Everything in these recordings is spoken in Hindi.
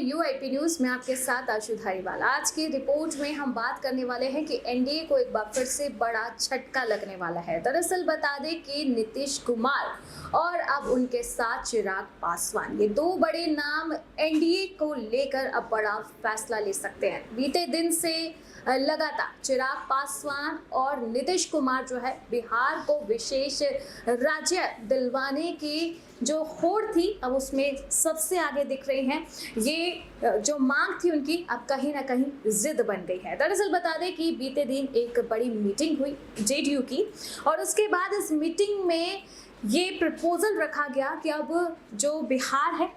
यूआईपी न्यूज में आपके साथ आशु धारीवाल। आज की रिपोर्ट में हम बात करने वाले हैं कि एनडीए को एक बार फिर से बड़ा झटका लगने वाला है। दरअसल बता दें कि नीतीश कुमार और अब उनके साथ चिराग पासवान, ये दो बड़े नाम एनडीए को लेकर अब बड़ा फैसला ले सकते हैं। बीते दिन से लगातार चिराग पासवान और नीतीश कुमार जो है बिहार को विशेष राज्य दिलवाने की जो होड़ थी अब उसमें सबसे आगे दिख रही हैं। ये जो मांग थी उनकी अब कहीं ना कहीं जिद बन गई है। दरअसल बता दें कि बीते दिन एक बड़ी मीटिंग हुई जेडीयू की और उसके बाद इस मीटिंग में ये प्रपोजल रखा गया कि अब जो बिहार है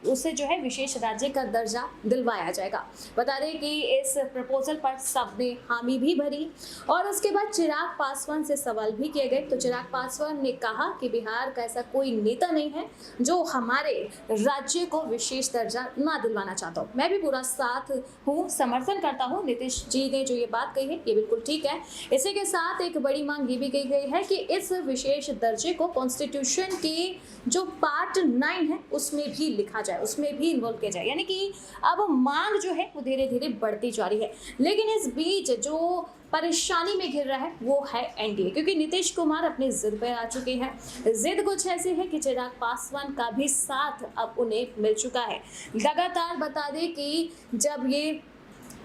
उसे जो है विशेष राज्य का दर्जा दिलवाया जाएगा। बता दें कि इस प्रपोजल पर सबने हामी भी भरी और उसके बाद चिराग पासवान से सवाल भी किए गए। तो चिराग पासवान ने कहा कि बिहार का ऐसा कोई नेता नहीं है जो हमारे राज्य को विशेष दर्जा ना दिलवाना चाहता हो। मैं भी पूरा साथ हूँ, समर्थन करता हूँ। नीतीश जी ने जो ये बात कही है ये बिल्कुल ठीक है। इसी के साथ एक बड़ी मांग ये भी कही गई है कि इस विशेष दर्जे को कॉन्स्टिट्यूशन के जो पार्ट 9 है उसमें भी लिखा जाए, उसमें भी इन्वॉल्व किया जाए। यानी कि अब मांग जो है वो धीरे धीरे बढ़ती जा रही है। लेकिन इस बीच जो परेशानी में घिर रहा है वो है एनडीए, क्योंकि नीतीश कुमार अपनी जिद पर आ चुके हैं। जिद कुछ ऐसी है कि चिराग पासवान का भी साथ अब उन्हें मिल चुका है। लगातार बता दें कि जब ये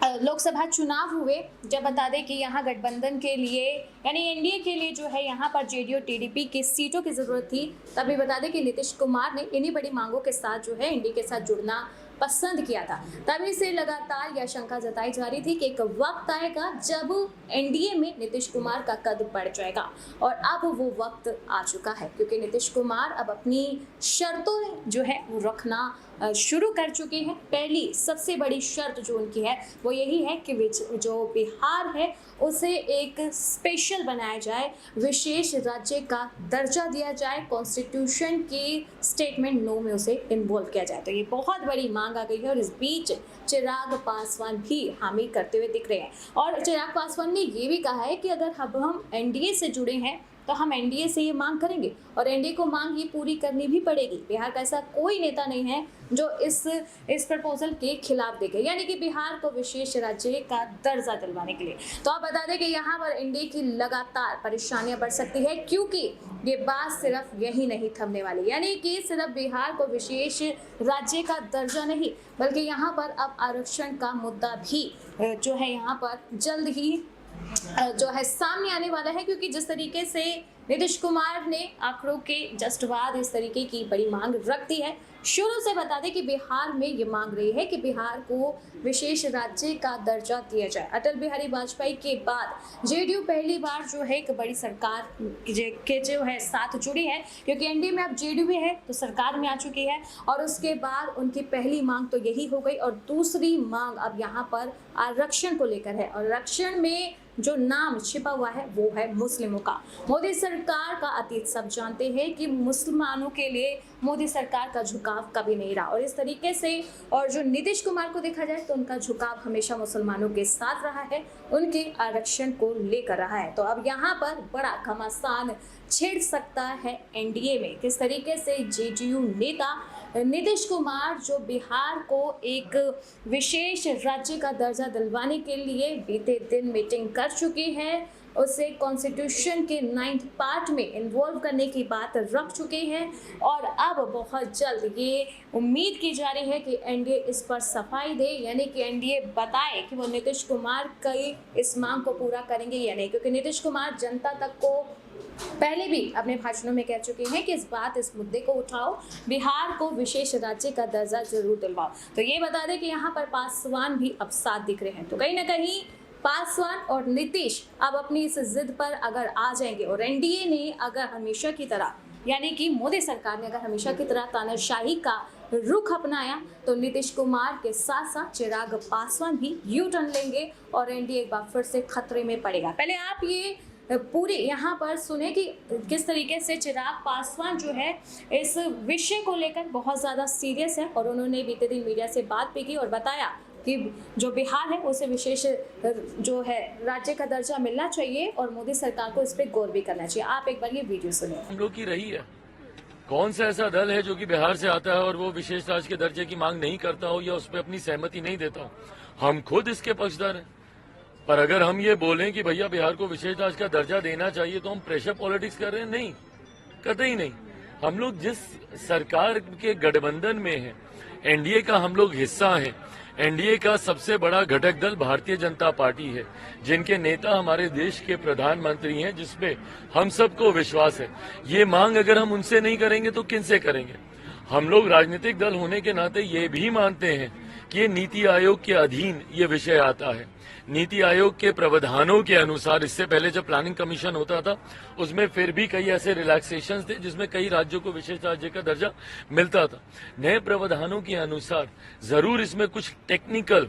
लोकसभा चुनाव हुए, जब बता दें कि यहाँ गठबंधन के लिए यानी एनडीए के लिए जो है यहाँ पर जेडीयू टीडीपी की सीटों की जरूरत थी, तभी बता दें कि नीतीश कुमार ने इन्हीं बड़ी मांगों के साथ जो है एनडीए के साथ जुड़ना पसंद किया था। तभी से लगातार यह शंका जताई जा रही थी कि एक वक्त आएगा जब एनडीए में नीतीश कुमार का कद बढ़ जाएगा और अब वो वक्त आ चुका है, क्योंकि नीतीश कुमार अब अपनी शर्तों जो है वो रखना शुरू कर चुके हैं। पहली सबसे बड़ी शर्त जो उनकी है वो यही है कि जो बिहार है उसे एक स्पेशल बनाया जाए, विशेष राज्य का दर्जा दिया जाए, कॉन्स्टिट्यूशन की स्टेटमेंट 9 में उसे इन्वॉल्व किया जाए। तो ये बहुत बड़ी मांग आ गई है और इस बीच चिराग पासवान भी हामी करते हुए दिख रहे हैं। और चिराग पासवान ने ये भी कहा है कि अगर अब हम एनडीए से जुड़े हैं तो हम एनडीए से ये मांग करेंगे और एनडीए को मांग ये पूरी करनी भी पड़ेगी। बिहार का ऐसा कोई नेता नहीं है जो इस प्रपोजल के खिलाफ देखे, यानी कि बिहार को विशेष राज्य का दर्जा दिलवाने के लिए। तो आप बता दें कि यहाँ पर एनडीए की लगातार परेशानियां बढ़ सकती है, क्योंकि ये बात सिर्फ यही नहीं थमने वाली। यानी कि सिर्फ बिहार को विशेष राज्य का दर्जा नहीं, बल्कि यहाँ पर अब आरक्षण का मुद्दा भी जो है यहाँ पर जल्द ही जो है सामने आने वाला है, क्योंकि जिस तरीके से नीतीश कुमार ने आंकड़ों के जस्ट बाद इस तरीके की बड़ी मांग रख दी है। शुरू से बता दें कि बिहार में ये मांग रही है कि बिहार को विशेष राज्य का दर्जा दिया जाए। अटल बिहारी वाजपेयी के बाद जेडीयू पहली बार जो है एक बड़ी सरकार के जो है साथ जुड़ी है, क्योंकि एनडीए में अब जेडीयू भी है तो सरकार में आ चुकी है। और उसके बाद उनकी पहली मांग तो यही हो गई और दूसरी मांग अब यहाँ पर आरक्षण को लेकर है। और आरक्षण में जो नाम छिपा हुआ है वो है मुस्लिमों का। मोदी सरकार का अतीत सब जानते हैं कि मुसलमानों के लिए मोदी सरकार का झुकाव कभी नहीं रहा, और इस तरीके से और जो नीतीश कुमार को देखा जाए तो उनका झुकाव हमेशा मुसलमानों के साथ रहा है, उनके आरक्षण को लेकर रहा है। तो अब यहाँ पर बड़ा घमासान छिड़ सकता है एनडीए में। किस तरीके से जेडीयू नेता नीतीश कुमार जो बिहार को एक विशेष राज्य का दर्जा दिलवाने के लिए बीते दिन मीटिंग कर चुकी है, उसे कॉन्स्टिट्यूशन के 9th पार्ट में इन्वॉल्व करने की बात रख चुके हैं। और अब बहुत जल्द ये उम्मीद की जा रही है कि एनडीए इस पर सफाई दे, यानी कि एनडीए बताए कि वो नीतीश कुमार की इस मांग को पूरा करेंगे या नहीं, क्योंकि नीतीश कुमार जनता तक को पहले भी अपने भाषणों में कह चुके हैं कि इस मुद्दे को उठाओ, बिहार को विशेष राज्य का दर्जा जरूर दिलवाओ। तो ये बता दें कि यहाँ पर पासवान भी अब साथ दिख रहे हैं। तो कहीं ना कहीं पासवान और नीतीश अब अपनी इस जिद पर अगर आ जाएंगे और एनडीए ने अगर हमेशा की तरह यानी कि मोदी सरकार ने अगर हमेशा की तरह तानाशाही का रुख अपनाया तो नीतीश कुमार के साथ साथ चिराग पासवान भी यू टर्न लेंगे और एनडीए एक बार फिर से खतरे में पड़ेगा। पहले आप ये पूरी यहाँ पर सुने कि किस तरीके से चिराग पासवान जो है इस विषय को लेकर बहुत ज़्यादा सीरियस है और उन्होंने बीते दिन मीडिया से बात भी की और बताया कि जो बिहार है उसे विशेष जो है राज्य का दर्जा मिलना चाहिए और मोदी सरकार को इस पर गौर भी करना चाहिए। आप एक बार ये वीडियो सुनिए। हम लोग की रही है कौन सा ऐसा दल है जो कि बिहार से आता है और वो विशेष राज्य के दर्जे की मांग नहीं करता हो या उस पर अपनी सहमति नहीं देता हो? हम खुद इसके पक्षधर हैं। पर अगर हम ये बोलें कि भैया बिहार को विशेष राज्य का दर्जा देना चाहिए तो हम प्रेशर पॉलिटिक्स कर रहे हैं? नहीं, कतई नहीं। हम लोग जिस सरकार के गठबंधन में हैं, एनडीए का हम लोग हिस्सा हैं। एनडीए का सबसे बड़ा घटक दल भारतीय जनता पार्टी है, जिनके नेता हमारे देश के प्रधानमंत्री हैं, जिसपे हम सबको विश्वास है। ये मांग अगर हम उनसे नहीं करेंगे तो किनसे करेंगे? हम लोग राजनीतिक दल होने के नाते ये भी मानते हैं कि ये नीति आयोग के अधीन ये विषय आता है। नीति आयोग के प्रावधानों के अनुसार इससे पहले जब प्लानिंग कमीशन होता था उसमें फिर भी कई ऐसे रिलैक्सेशंस थे जिसमें कई राज्यों को विशेष राज्य का दर्जा मिलता था। नए प्रावधानों के अनुसार जरूर इसमें कुछ टेक्निकल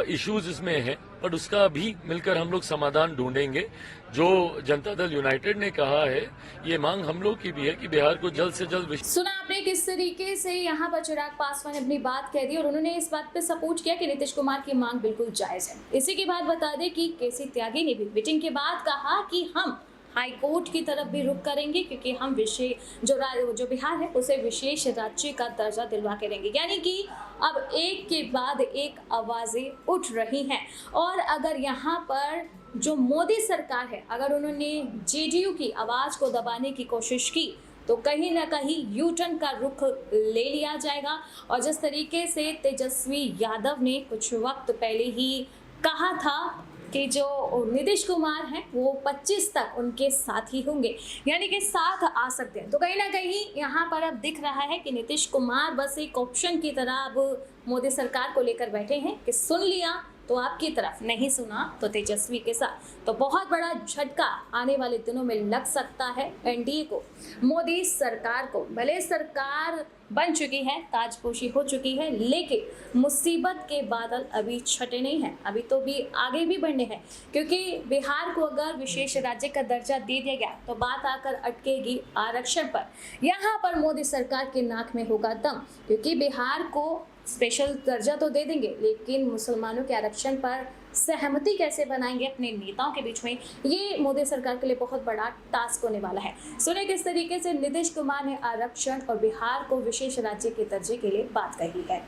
इश्यूज इसमें हैं, पर उसका भी मिलकर हम लोग समाधान ढूंढेंगे। जो जनता दल यूनाइटेड ने कहा है, ये मांग हम लोग की भी है कि बिहार को जल्द से जल्द। सुना आपने किस तरीके से यहाँ पर चिराग पासवान ने अपनी बात कह दी और उन्होंने इस बात पे सपोर्ट किया कि नीतीश कुमार की मांग बिल्कुल जायज है। इसी के बाद बता दें कि केसी त्यागी ने भी मीटिंग के बाद कहा कि हम हाई कोर्ट की तरफ भी रुख करेंगे, क्योंकि हम जो बिहार है उसे विशेष राज्य का दर्जा दिलवा के देंगे। यानी कि अब एक के बाद एक आवाजें उठ रही हैं। और अगर यहाँ पर जो मोदी सरकार है, अगर उन्होंने जेडीयू की आवाज को दबाने की कोशिश की तो कहीं ना कहीं यू टर्न का रुख ले लिया जाएगा। और जिस तरीके से तेजस्वी यादव ने कुछ वक्त पहले ही कहा था कि जो नीतीश कुमार हैं वो 25 तक उनके साथ ही होंगे, यानी कि साथ आ सकते हैं, तो कहीं ना कहीं यहाँ पर अब दिख रहा है कि नीतीश कुमार बस एक ऑप्शन की तरह अब मोदी सरकार को लेकर बैठे हैं कि सुन लिया तो आपकी तरफ, नहीं सुना तो तेजस्वी के साथ। तो बहुत बड़ा झटका आने वाले दिनों में लग सकता है एनडीए को, मोदी सरकार को। भले सरकार बन चुकी है, ताजपोशी हो चुकी है, लेकिन मुसीबत के बादल अभी छटे नहीं हैं, अभी तो भी आगे भी बढ़ने हैं। क्योंकि बिहार को अगर विशेष राज्य का दर्जा दे दिया गया तो बात आकर अटकेगी आरक्षण पर। यहाँ पर मोदी सरकार के नाक में होगा दम, क्योंकि बिहार को स्पेशल दर्जा तो दे देंगे, लेकिन मुसलमानों के आरक्षण पर सहमति कैसे बनाएंगे अपने नेताओं के बीच में, ये मोदी सरकार के लिए बहुत बड़ा टास्क होने वाला है। सुने किस तरीके से नीतीश कुमार ने आरक्षण और बिहार को विशेष राज्य के दर्जे के लिए बात कही है।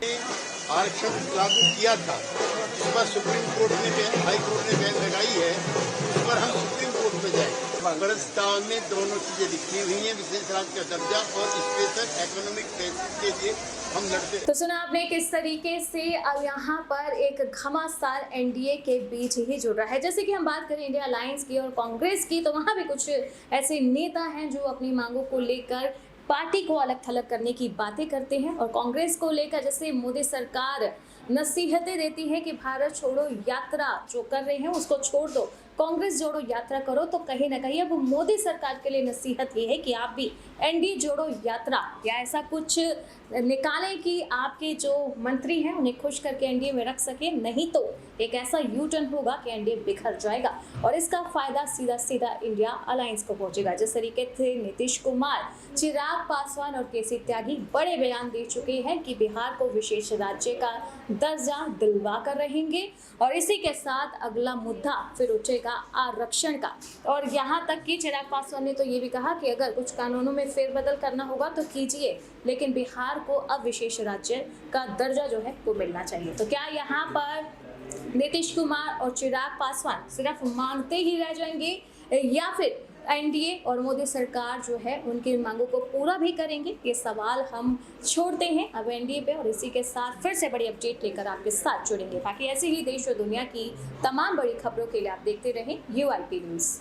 आरक्षण लागू किया था, इस पर सुप्रीम कोर्ट ने, हाई कोर्ट ने बैन लगाई है, इस पर हम सुप्रीम कोर्ट में जाएंगे। प्रस्ताव में दोनों चीजें लिखी हुई हैं, विशेष राज्य का दर्जा और स्पेशल इकोनॉमिक बेसिस के लिए हम लड़ते। तो सुना आपने किस तरीके से अब यहाँ पर एक घमासान एनडीए के बीच ही जुड़ रहा है। जैसे कि हम बात करें इंडिया अलायंस की और कांग्रेस की, तो वहाँ भी कुछ ऐसे नेता हैं जो अपनी मांगों को लेकर पार्टी को अलग थलग करने की बातें करते हैं। और कांग्रेस को लेकर जैसे मोदी सरकार नसीहतें देती है कि भारत छोड़ो यात्रा जो कर रहे हैं उसको छोड़ दो, कांग्रेस जोड़ो यात्रा करो, तो कहीं ना कहीं अब मोदी सरकार के लिए नसीहत ये है कि आप भी एनडीए जोड़ो यात्रा या ऐसा कुछ निकालें कि आपके जो मंत्री हैं उन्हें खुश करके एनडीए में रख सके, नहीं तो एक ऐसा यू टर्न होगा कि एनडीए बिखर जाएगा और इसका फायदा सीधा सीधा इंडिया अलायंस को पहुंचेगा। जिस तरीके से नीतीश कुमार, चिराग पासवान और केसी त्यागी बड़े बयान दे चुके हैं कि बिहार को विशेष राज्य का दर्जा दिलवा कर रहेंगे। और इसी के साथ अगला मुद्दा फिर उठेगा आरक्षण का। और यहाँ तक कि चिराग पासवान ने तो ये भी कहा कि अगर कुछ कानूनों में फेरबदल करना होगा तो कीजिए, लेकिन बिहार को अब विशेष राज्य का दर्जा जो है वो मिलना चाहिए। तो क्या यहाँ पर नीतीश कुमार और चिराग पासवान सिर्फ मांगते ही रह जाएंगे या फिर एनडीए और मोदी सरकार जो है उनकी मांगों को पूरा भी करेंगे? ये सवाल हम छोड़ते हैं अब एनडीए पे। और इसी के साथ फिर से बड़ी अपडेट लेकर आपके साथ जुड़ेंगे। बाकी ऐसे ही देश और दुनिया की तमाम बड़ी खबरों के लिए आप देखते रहें UIP न्यूज़।